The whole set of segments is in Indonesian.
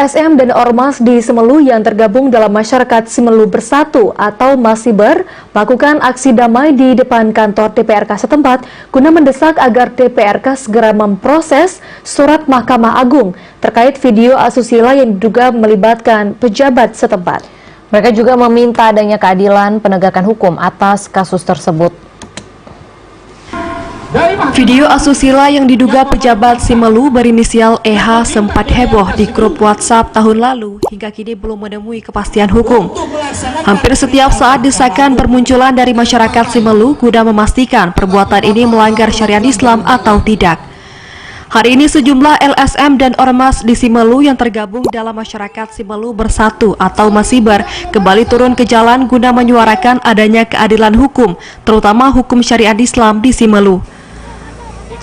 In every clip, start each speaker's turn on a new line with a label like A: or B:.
A: LSM dan Ormas di Simelu yang tergabung dalam Masyarakat Simelu Bersatu atau Masiber melakukan aksi damai di depan kantor DPRK setempat guna mendesak agar DPRK segera memproses surat Mahkamah Agung terkait video asusila yang diduga melibatkan pejabat setempat.
B: Mereka juga meminta adanya keadilan penegakan hukum atas kasus tersebut.
A: Video asusila yang diduga pejabat Simelu berinisial EH sempat heboh di grup WhatsApp tahun lalu hingga kini belum menemui kepastian hukum. Hampir setiap saat desakan bermunculan dari masyarakat Simelu guna memastikan perbuatan ini melanggar syariat Islam atau tidak. Hari ini sejumlah LSM dan Ormas di Simelu yang tergabung dalam Masyarakat Simelu Bersatu atau Masiber kembali turun ke jalan guna menyuarakan adanya keadilan hukum, terutama hukum syariat Islam di Simelu.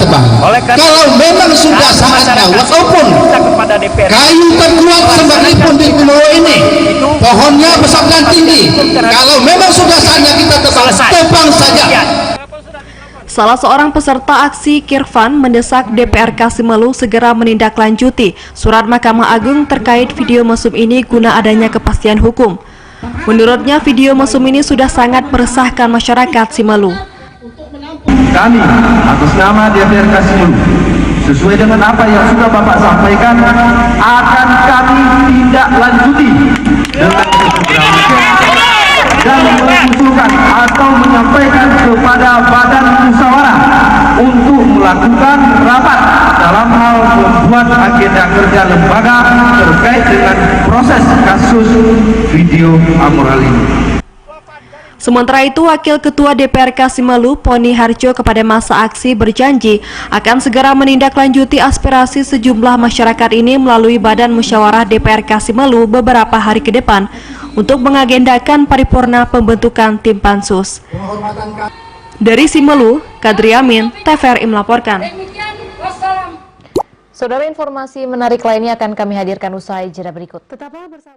C: Kalau memang sudah saatnya, walaupun kayu terkuat sekalipun di Simelu ini, pohonnya besar dan tinggi, kalau memang sudah saatnya kita tebang saja.
A: Salah seorang peserta aksi Kirvan mendesak DPRK Simelu segera menindaklanjuti surat Mahkamah Agung terkait video mesum ini guna adanya kepastian hukum. Menurutnya video mesum ini sudah sangat meresahkan masyarakat Simelu.
D: Kami atas nama DPRK Simelu, sesuai dengan apa yang sudah Bapak sampaikan, akan kami tindak lanjuti dan mengusulkan atau menyampaikan kepada Badan Musyawarah untuk melakukan rapat dalam hal membuat agenda kerja lembaga terkait dengan proses kasus video amoral ini.
A: Sementara itu, Wakil Ketua DPRK Simelu, Poni Harjo, kepada masa aksi berjanji akan segera menindaklanjuti aspirasi sejumlah masyarakat ini melalui Badan Musyawarah DPRK Simelu beberapa hari ke depan untuk mengagendakan paripurna pembentukan tim pansus. Dari Simelu, Kadri Amin, TVRI melaporkan.
B: Saudara, informasi menarik lainnya akan kami hadirkan usai jeda berikut. Tetaplah bersama.